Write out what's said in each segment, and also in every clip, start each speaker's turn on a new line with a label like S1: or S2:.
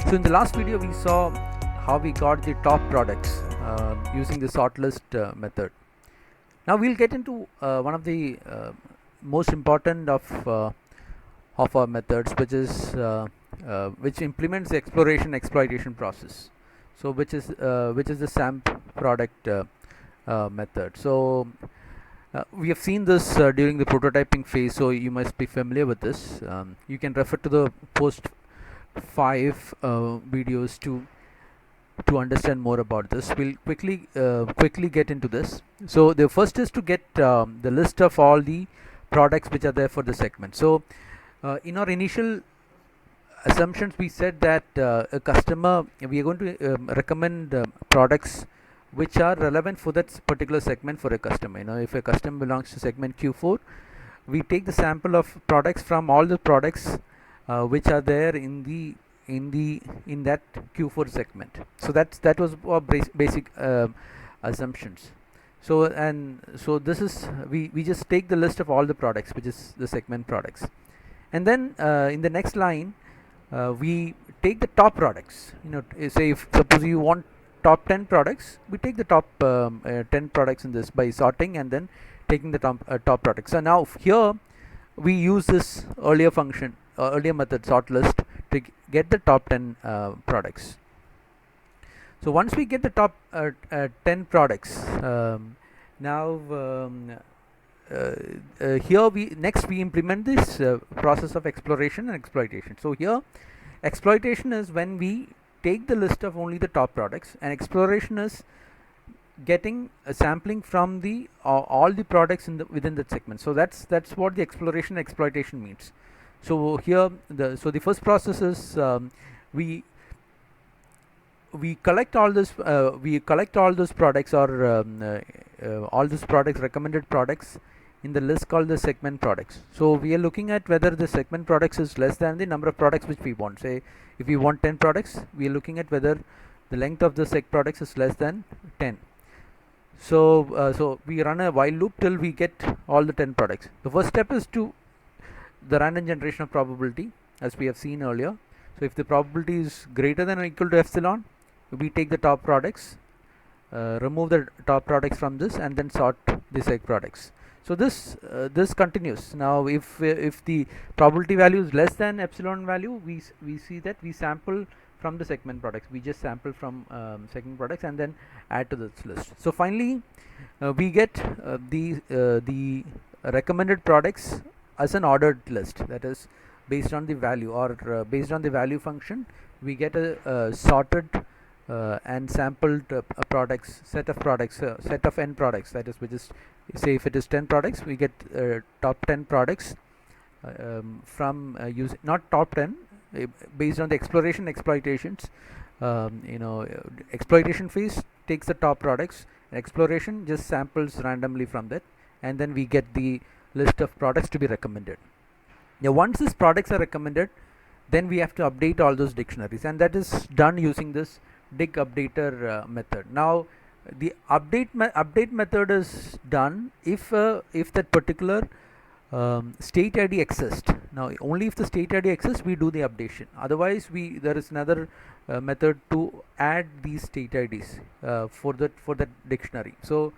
S1: So in the last video we saw how we got the top products using the sort list method. Now we'll get into one of the most important of our methods, which is which implements the exploration exploitation process. So which is the SAMP product method. So we have seen this during the prototyping phase, so you must be familiar with this. You can refer to the Post5 videos to understand more about this. We'll quickly get into this. So the first is to get the list of all the products which are there for the segment. So in our initial assumptions, we said that a customer, we are going to recommend products which are relevant for that particular segment for a customer. If a customer belongs to segment Q4, we take the sample of products from all the products which are there in that Q4 segment. So that was our basic assumptions. So this is we just take the list of all the products, which is the segment products, and then in the next line we take the top products. Say if suppose you want top 10 products, we take the top 10 products in this by sorting and then taking the top products. So now here we use this earlier method, sort list, to get the top 10 products. So once we get the top 10 products, now here we implement this process of exploration and exploitation. So here exploitation is when we take the list of only the top products, and exploration is getting a sampling from the all the products within that segment. So that's what the exploration exploitation means. So here the first process is we collect all this all those products, or all those products, recommended products, in the list called the segment products. So we are looking at whether the segment products is less than the number of products which we want. Say if we want 10 products, we are looking at whether the length of the seg products is less than 10. So we run a while loop till we get all the 10 products. The first step is to the random generation of probability, as we have seen earlier. So if the probability is greater than or equal to epsilon, we take the top products, remove the top products from this, and then sort the seg products. So this continues. Now if the probability value is less than epsilon value, we see that we sample from the segment products. We just sample from segment products and then add to this list. So finally we get the recommended products as an ordered list, that is based on the value, or based on the value function, we get a sorted and sampled products, set of n products, that is, which is, say if it is 10 products, we get top 10 products from using, not top 10, based on the exploration exploitations. Exploitation phase takes the top products, exploration just samples randomly from that, and then we get the list of products to be recommended. Now once these products are recommended, then we have to update all those dictionaries, and that is done using this dig updater method. Now the update method is done if that particular state ID exists. Now only if the state ID exists, we do the updation. Otherwise there is another method to add these state IDs for that dictionary. So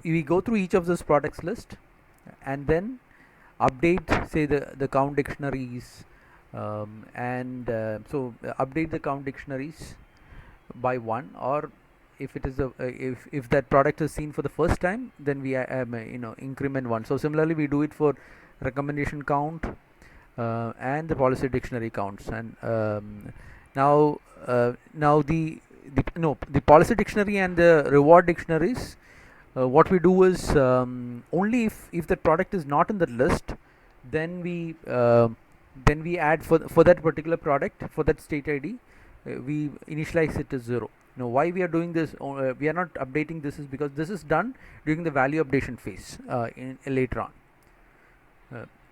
S1: we go through each of those products list and then update, say the count dictionaries, and so update the count dictionaries by 1, or if it is if that product is seen for the first time, then we increment 1. So similarly we do it for recommendation count and the policy dictionary counts. And now the policy dictionary and the reward dictionaries, what we do is only if the product is not in the list, then we add for that particular product, for that state ID, we initialize it to 0. Now why we are doing this, we are not updating this, is because this is done during the value updation phase later on.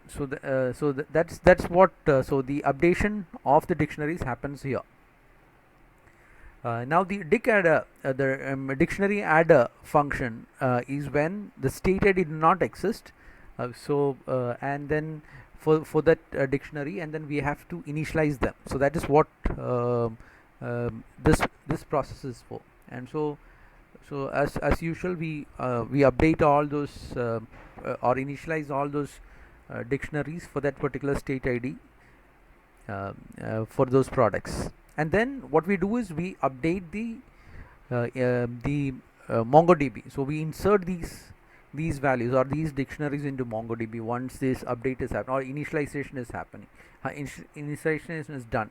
S1: That's what so the updation of the dictionaries happens here. Now the dictionary adder function is when the state ID did not exist. And then for that dictionary, and then we have to initialize them. So that is what this process is for. And so as usual, we update all those or initialize all those dictionaries for that particular state ID for those products. And then what we do is we update the MongoDB. So we insert these values or these dictionaries into MongoDB once this update is happening or initialization is happening. Initialization is done.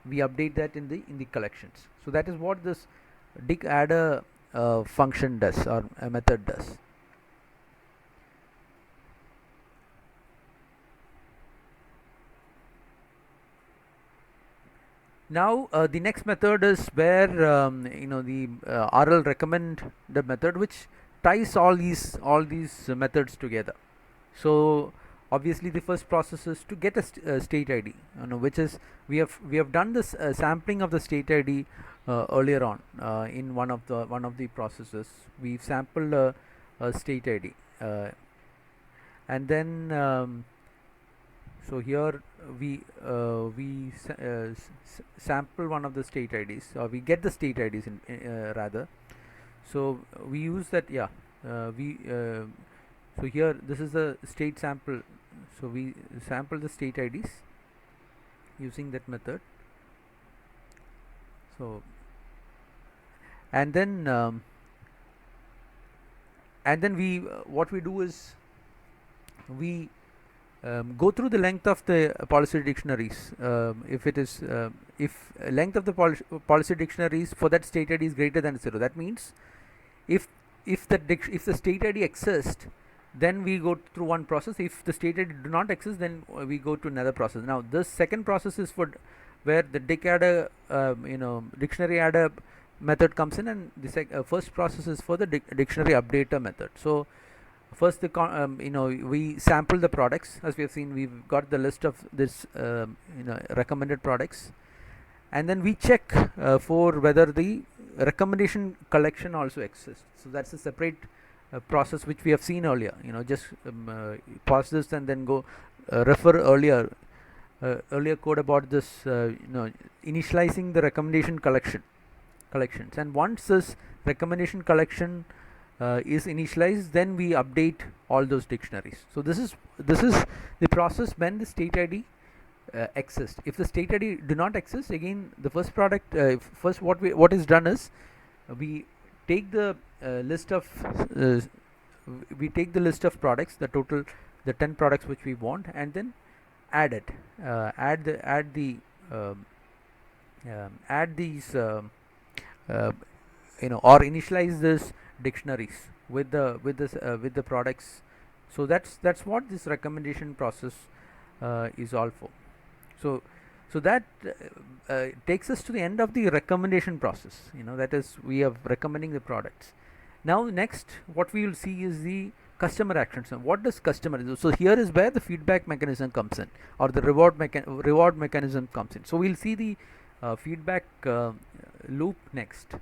S1: We update that in the collections. So that is what this dic adder function does, or a method does. Now the next method is where the RL recommend the method, which ties all these methods together. So obviously the first process is to get a state ID, which is we have done this sampling of the state ID earlier on in one of the processes. We've sampled a state ID, and then so here we sample one of the state IDs, or we get the state IDs rather. So we use that, so here this is the state sample. So we sample the state IDs using that method. So and then we what we do is we go through the length of the policy dictionaries. If length of the policy dictionaries for that state ID is greater than 0, that means if the state ID exists, then we go through one process. If the state ID do not exist, then we go to another process. Now this second process is for where the dic adder dictionary adder method comes in, and the first process is for the dictionary updater method. So first we sample the products. As we have seen, we've got the list of this recommended products, and then we check for whether the recommendation collection also exists. So that's a separate process which we have seen earlier. Just pause this and then go refer earlier code about this initializing the recommendation collections. And once this recommendation collection is initialized, then we update all those dictionaries. So this is the process when the state ID exists. If the state ID do not exist, again the first product first what is done is we take the list of products, the 10 products which we want, and then add it, add these or initialize this dictionaries with the products. So that's what this recommendation process is all for. So that takes us to the end of the recommendation process. That is, we are recommending the products. Now next what we will see is the customer actions. And what does customer do? So here is where the feedback mechanism comes in, or the reward mechanism comes in. So we'll see the feedback loop next.